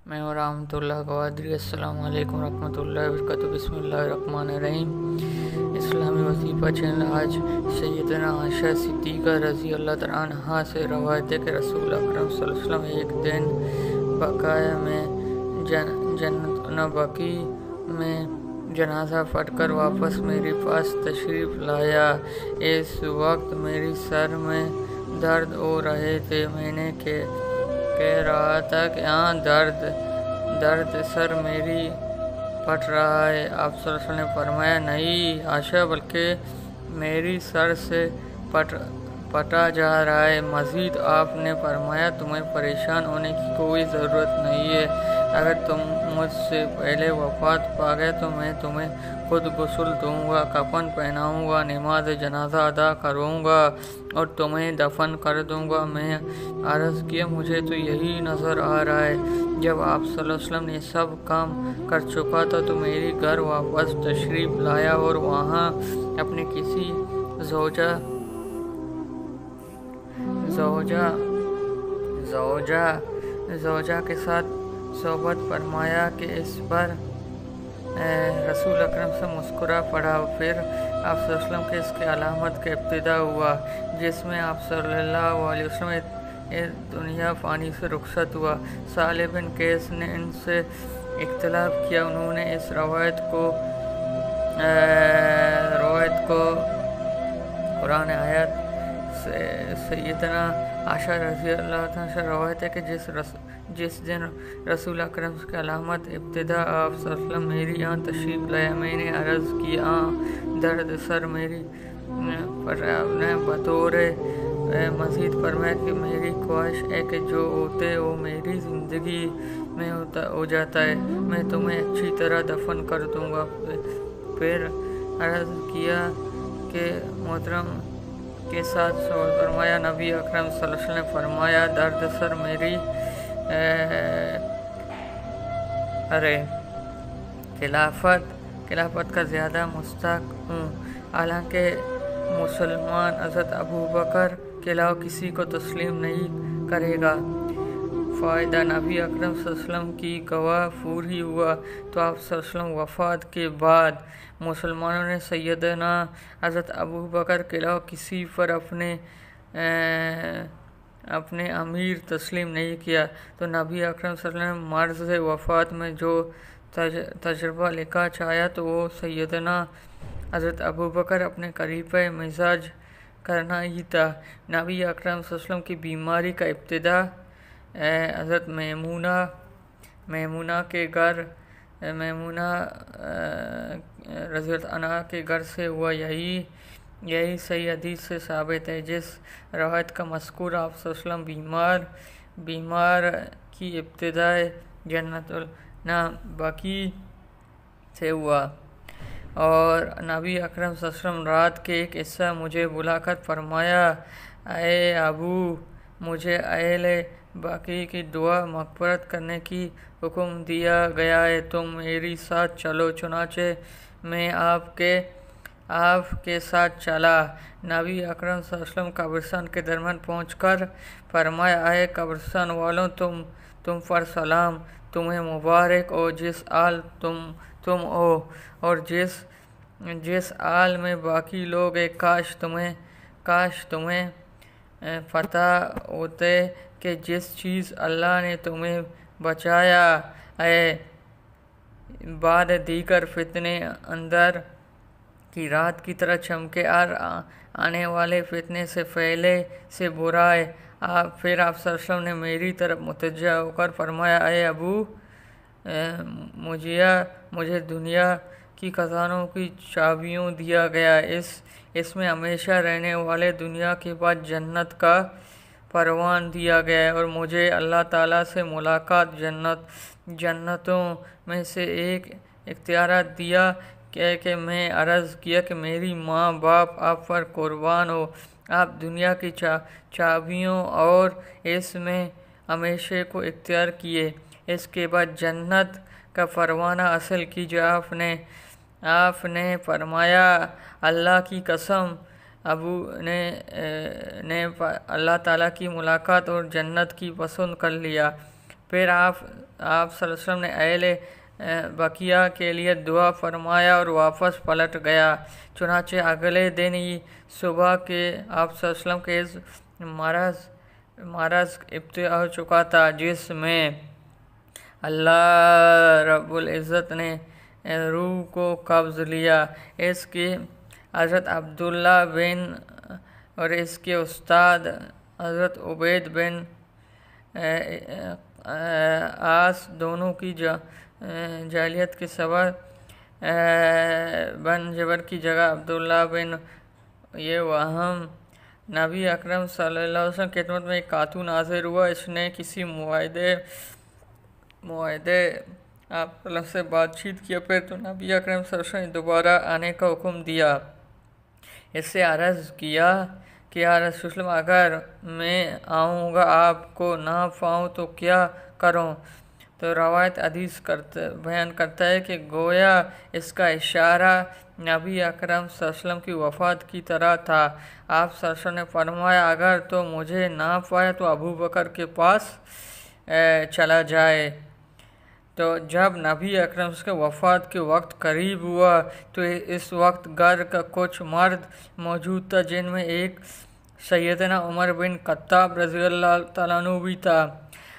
میں ہوں رحمۃ اللہ قوادری۔ السلام علیکم ورحمۃ اللہ وبرکاتہ۔ بسم اللہ الرحمن الرحیم۔ اسلامی وظیفہ چینل آج سیدنا عائشہ صدیقہ رضی اللہ تعالیٰ عنہا سے روایت ہے کہ رسول اکرم صلی اللہ علیہ وسلم ایک دن بقیہ میں جنت نبوی میں جنازہ پڑھ کر واپس میرے پاس تشریف لایا۔ اس وقت میری سر میں درد ہو رہے تھے۔ میں نے کہہ رہا تھا کہ درد سر میری پھٹ رہا ہے۔ آپ صلی اللہ علیہ وسلم نے فرمایا، نہیں عائشہ، بلکہ میری سر سے پھٹا جا رہا ہے۔ مزید آپ نے فرمایا، تمہیں پریشان ہونے کی کوئی ضرورت نہیں ہے۔ اگر تم مجھ سے پہلے وفات پا گئے تو میں تمہیں خود غسل دوں گا، کفن پہناؤں گا، نماز جنازہ ادا کروں گا اور تمہیں دفن کر دوں گا۔ میں عرض کیا، مجھے تو یہی نظر آ رہا ہے۔ جب آپ صلی اللہ علیہ وسلم نے سب کام کر چکا تھا تو میرے گھر واپس تشریف لایا اور وہاں اپنے کسی زوجہ کے ساتھ صحبت فرمایا کہ اس پر رسول اکرم سے مسکرا پڑا۔ پھر آپ صلی اللہ علیہ وسلم کے اس کے علامت کا ابتدا ہوا، جس میں آپ صلی اللہ علیہ وسلم دنیا فانی سے رخصت ہوا۔ صالح بن قیس نے ان سے اختلاف کیا۔ انہوں نے اس روایت کو قرآن آیت سیدنا عائشہ رضی اللہ عنہا سے روایت ہے کہ جس دن رسول اکرم کی علامت ابتدا آپ صلی اللہ علیہ وسلم میری یہاں تشریف لائے، میں نے عرض کی، درد سر میری پر آپ نے بطور مزید فرمایا کہ میری خواہش ہے کہ جو ہوتے وہ میری زندگی میں ہو جاتا ہے، میں تمہیں اچھی طرح دفن کر دوں گا۔ پھر عرض کیا کہ محترم کے ساتھ صحبت فرمایا۔ نبی اکرم صلی اللہ علیہ وسلم نے فرمایا، درد سر میری خلافت کا زیادہ مستحق ہوں، حالانکہ مسلمان حضرت ابو بکر کے علاوہ کسی کو تسلیم نہیں کرے گا۔ فائدہ، نبی اکرم صلی اللہ علیہ وسلم کی گواہ پوری ہوا تو آپ صلی اللہ علیہ وسلم وفات کے بعد مسلمانوں نے سیدنا حضرت ابو بکر کے علاوہ کسی پر اپنے امیر تسلیم نہیں کیا۔ تو نبی اکرم صلی اللہ علیہ وسلم مرض وفات میں جو تجربہ لکھا چاہیا تو وہ سیدنا حضرت ابو بکر اپنے قریبِ مزاج کرنا ہی تھا۔ نبی اکرم صلی اللہ علیہ وسلم کی بیماری کا ابتدا حضرت میمونہ رضی اللہ عنہا کے گھر سے ہوا۔ یہی صحیح حدیث سے ثابت ہے۔ جس روایت کا مذکور آپ صلی اللہ علیہ وسلم بیمار کی ابتدا جنت النبوی سے ہوا، اور نبی اکرم صلی اللہ علیہ وسلم رات کے ایک حصہ مجھے بلا کر فرمایا، اے ابو، مجھے اہل باقی کی دعا مغفرت کرنے کی حکم دیا گیا ہے، تم میری ساتھ چلو۔ چنانچہ میں آپ کے ساتھ چلا۔ نبی اکرم صلی اللہ علیہ وسلم قبرستان کے درمیان پہنچ کر فرمایا، اے قبرستان والوں، تم پر سلام، تمہیں مبارک ہو جس حال تم ہو اور جس حال میں باقی لوگ ہیں۔ کاش تمہیں پتہ ہوتے کہ جس چیز اللہ نے تمہیں بچایا ہے، بعد دیگر فتنے اندر کی رات کی طرح چمکے، اور آنے والے فتنے سے پہلے سے برا ہے۔ پھر آپ صلی اللہ علیہ وسلم نے میری طرف متوجہ ہو کر فرمایا، اے ابو، مجھے دنیا کی خزانوں کی چابیوں دیا گیا ہے، اس میں ہمیشہ رہنے والے دنیا کے بعد جنت کا پروان دیا گیا ہے، اور مجھے اللہ تعالیٰ سے ملاقات جنتوں میں سے ایک اختیارات دیا کہ میں عرض کیا کہ میری ماں باپ آپ پر قربان ہو، آپ دنیا کی چابیوں اور اس میں ہمیشہ کو اختیار کیے، اس کے بعد جنت کا پروانہ حاصل کیجیے۔ آپ نے فرمایا، اللہ کی قسم، ابو نے اللہ تعالیٰ کی ملاقات اور جنت کی پسند کر لیا۔ پھر آپ صلی اللہ علیہ وسلم نے اہل بقیہ کے لیے دعا فرمایا اور واپس پلٹ گیا۔ چنانچہ اگلے دن ہی صبح کے آپ صلی اللہ علیہ وسلم کے اس مرض ابتدا ہو چکا تھا جس میں اللہ رب العزت نے روح کو قبض لیا۔ اس کی حضرت عبداللہ بن اور اس کے استاد حضرت عبید بن آس دونوں کی جاہلیت کے سبب بن جبر کی جگہ عبداللہ بن یہ وہم نبی اکرم صلی اللہ علیہ وسلم کی خدمت میں ایک خاتون حاضر ہوا۔ اس نے کسی معاہدے آپ سے بات چیت کیا، پھر تو نبی اکرم صلی اللہ علیہ وسلم نے دوبارہ آنے کا حکم دیا۔ اس سے عرض کیا کہ یا رسول اللہ، اگر میں آؤں گا آپ کو نہ پاؤں تو کیا کروں؟ تو روایت حدیث بیان کرتا ہے کہ گویا اس کا اشارہ نبی اکرم صلی اللہ علیہ وسلم کی وفات کی طرح تھا۔ آپ صلی اللہ علیہ وسلم نے فرمایا اگر تو مجھے نہ پائے تو ابو بکر کے پاس چلا جائے۔ تو جب نبی اکرم کے وفات کے وقت قریب ہوا تو اس وقت گھر کا کچھ مرد موجود تھا، جن میں ایک سیدنا عمر بن خطاب رضی اللہ تعالیٰ عنہ بھی تھا۔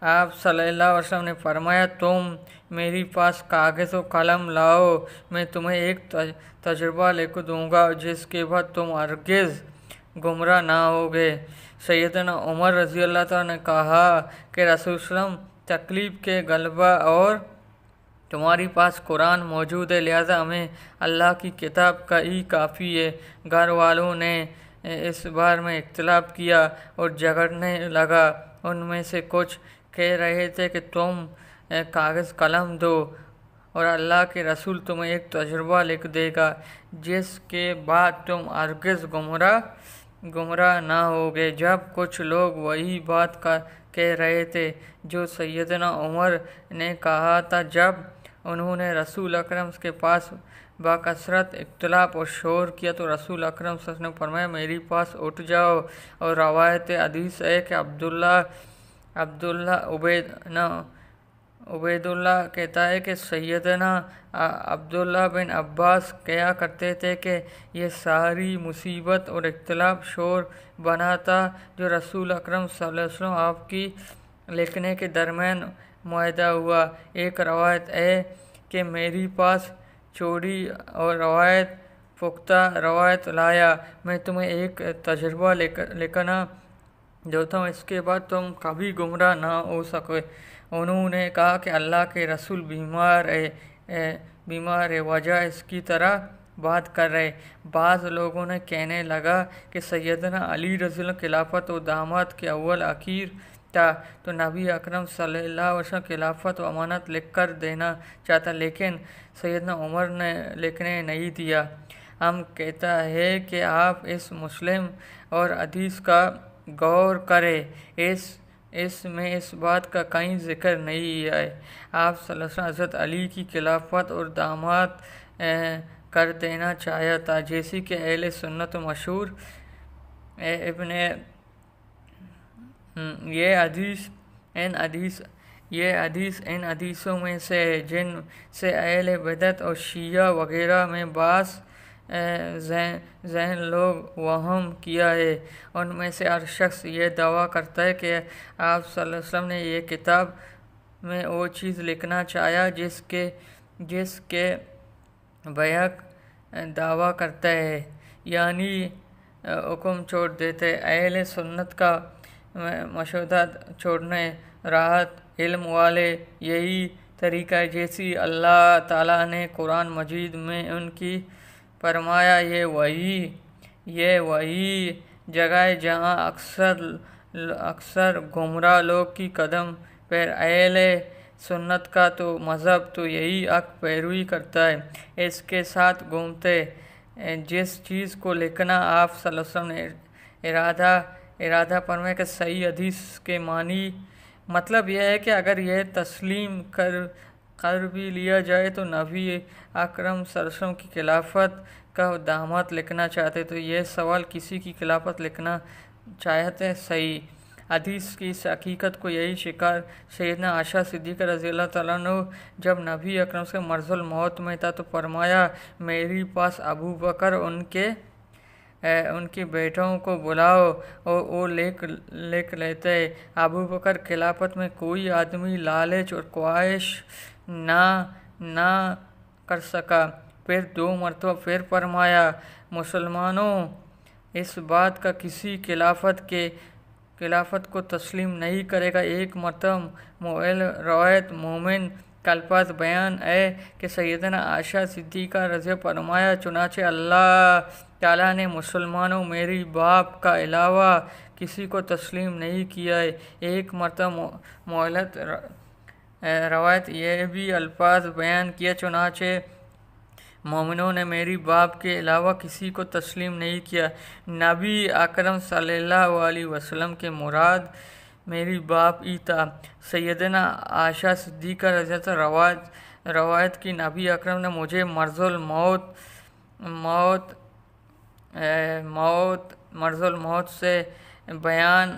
آپ صلی اللہ علیہ وسلم نے فرمایا تم میری پاس کاغذ و قلم لاؤ، میں تمہیں ایک تجربہ لکھ دوں گا جس کے بعد تم ہرگز گمراہ نہ ہوگے۔ سیدنا عمر رضی اللہ تعالیٰ نے کہا کہ رسول اللہ علیہ وسلم تکلیف کے غلبہ اور تمہاری پاس قرآن موجود ہے، لہذا ہمیں اللہ کی کتاب کا ہی کافی ہے۔ گھر والوں نے اس بارے میں اختلاف کیا اور جھگڑنے لگا۔ ان میں سے کچھ کہہ رہے تھے کہ تم کاغذ قلم دو اور اللہ کے رسول تمہیں ایک تجربہ لکھ دے گا جس کے بعد تم ہرگز گمراہ نہ ہوگے، جب کچھ لوگ وہی بات کہہ رہے تھے جو سیدنا عمر نے کہا تھا۔ جب انہوں نے رسول اکرم کے پاس بکثرت اختلاف اور شور کیا تو رسول اکرم صلی اللہ علیہ وسلم نے فرمایا میری پاس اٹھ جاؤ۔ اور روایت حدیث ہے کہ عبید اللہ کہتا ہے کہ سیدنا عبداللہ بن عباس کہا کرتے تھے کہ یہ ساری مصیبت اور اختلاف شور بنا تھا جو رسول اکرم صلی اللہ علیہ وسلم آپ کی لکھنے کے درمیان معاہدہ ہوا۔ ایک روایت ہے کہ میری پاس چوڑی اور روایت پختہ روایت لایا، میں تمہیں ایک تجربہ لکھنا دیتا ہوں، اس کے بعد تم کبھی گمراہ نہ ہو سکے۔ انہوں نے کہا کہ اللہ کے رسول بیمار ہے، وجہ اس کی طرح بات کر رہے۔ بعض لوگوں نے کہنے لگا کہ سیدنا علی رضی اللہ عنہ خلافت و داماد کے اول اخیر تھا، تو نبی اکرم صلی اللہ علیہ وسلم خلافت و امانت لکھ کر دینا چاہتا، لیکن سیدنا عمر نے لکھنے نہیں دیا۔ ہم کہتا ہے کہ آپ اس مسلم اور حدیث کا غور کریں، اس میں اس بات کا کہیں ذکر نہیں ہے۔ آپ صلی اللہ علیہ وسلم حضرت علی کی خلافت اور داماد کر دینا چاہیا تھا، جیسے کہ اہل سنت مشہور یہ حدیث ان حدیثوں میں سے ہے جن سے اہل بدعت اور شیعہ وغیرہ میں بعض ذہن لوگ وہم کیا ہے۔ ان میں سے ہر شخص یہ دعویٰ کرتا ہے کہ آپ صلی اللہ علیہ وسلم نے یہ کتاب میں وہ چیز لکھنا چاہیا جس کے بیک دعویٰ کرتا ہے، یعنی حکم چھوڑ دیتے۔ اہل سنت کا مشہودہ چھوڑنے راحت علم والے یہی طریقہ ہے جیسے اللہ تعالیٰ نے قرآن مجید میں ان کی فرمایا یہ وہی جگہ ہے جہاں اکثر گمراہ لوگ کی قدم پیر اہل سنت کا تو مذہب تو یہی حق پیروی کرتا ہے، اس کے ساتھ گھومتے۔ جس چیز کو لکھنا آپ صلی اللہ علیہ وسلم نے ارادہ فرمایا کہ صحیح حدیث کے معنی مطلب یہ ہے کہ اگر یہ تسلیم کر بھی لیا جائے تو نبی اکرم صلی اللہ علیہ وسلم کی خلافت کا داماد لکھنا چاہتے تو یہ سوال کسی کی خلافت لکھنا چاہتے صحیح حدیث کی اس حقیقت کو یہی شکار سیدنا عائشہ صدیقہ رضی اللہ تعالیٰ عنہ جب نبی اکرم سے مرض الموت میں تھا تو فرمایا میرے پاس ابو بکر ان کے بیٹوں کو بلاؤ اور وہ لکھ لیتے۔ ابو بکر خلافت میں کوئی آدمی لالچ اور خواہش نہ کر سکا۔ پھر 2 مرتبہ پھر فرمایا مسلمانوں اس بات کا کسی خلافت کو تسلیم نہیں کرے گا۔ ایک مرتبہ روایت مومن کا الفاظ بیان ہے کہ سیدنا عائشہ صدیقہ رضی اللہ فرمایا چنانچہ اللہ تعالیٰ نے مسلمانوں میری باپ کا علاوہ کسی کو تسلیم نہیں کیا ہے۔ ایک مرتبہ معلت روایت یہ بھی الفاظ بیان کیا چنانچہ مومنوں نے میری باپ کے علاوہ کسی کو تسلیم نہیں کیا۔ نبی اکرم صلی اللہ علیہ وسلم کے مراد میری باپ ہی تھا۔ سیدنا عائشہ صدیقہ رضی اللہ عنہ روایت کی نبی اکرم نے مجھے مرض الموت سے بیان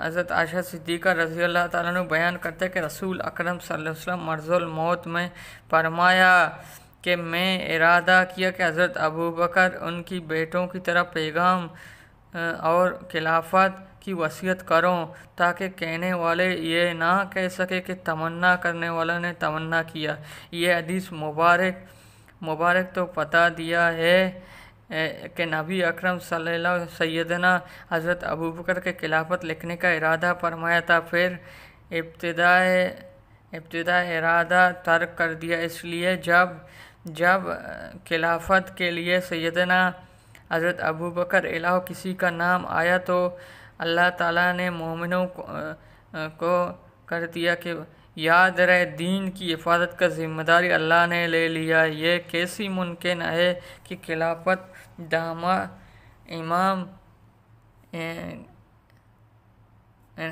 حضرت عائشہ صدیقہ رضی اللہ تعالیٰ عنہ بیان کرتے کہ رسول اکرم صلی اللہ علیہ وسلم مرض الموت میں فرمایا کہ میں ارادہ کیا کہ حضرت ابو بکر ان کی بیٹوں کی طرح پیغام اور خلافت کی وصیت کروں تاکہ کہنے والے یہ نہ کہہ سکے کہ تمنا کرنے والا نے تمنا کیا۔ یہ حدیث مبارک تو بتا دیا ہے کہ نبی اکرم صلی اللہ علیہ وسلم سیدنا حضرت ابو بکر کے خلافت لکھنے کا ارادہ فرمایا تھا، پھر ابتدائی ارادہ ترک کر دیا۔ اس لیے جب خلافت کے لیے سیدنا حضرت ابو بکر علاوہ کسی کا نام آیا تو اللہ تعالیٰ نے مومنوں کو کر دیا کہ یاد رہے دین کی حفاظت کا ذمہ داری اللہ نے لے لیا۔ یہ کیسی ممکن ہے کہ خلافت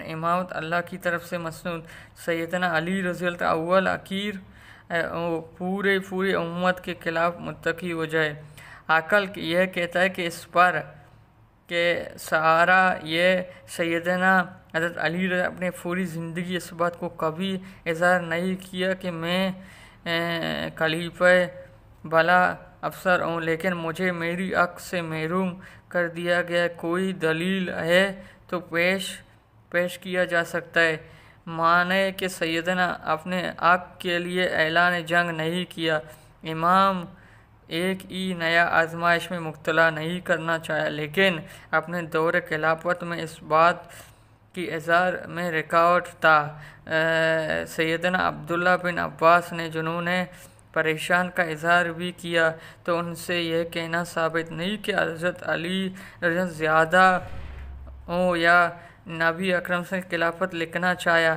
امامت اللہ کی طرف سے مسنون سیدنا علی رضی اللہ عنہ اول آخر پوری امت کے خلاف متقی ہو جائے۔ عقل یہ کہتا ہے کہ اس پر کہ سہارا یہ سیدنا حضرت علی رضی اپنے پوری زندگی اس بات کو کبھی اظہار نہیں کیا کہ میں خلیفہ بلا افسر ہوں، لیکن مجھے میری حق سے محروم کر دیا گیا۔ کوئی دلیل ہے تو پیش کیا جا سکتا ہے۔ مانے کہ سیدنا اپنے حق کے لیے اعلان جنگ نہیں کیا، امام ایک ہی نیا آزمائش میں مبتلا نہیں کرنا چاہا، لیکن اپنے دور خلافت میں اس بات کی اظہار میں رکاوٹ تھا۔ سیدنا عبداللہ بن عباس نے جنہوں نے پریشان کا اظہار بھی کیا تو ان سے یہ کہنا ثابت نہیں کہ حضرت علی رضی اللہ زیادہ ہوں یا نبی اکرم سے خلافت لکھنا چاہا۔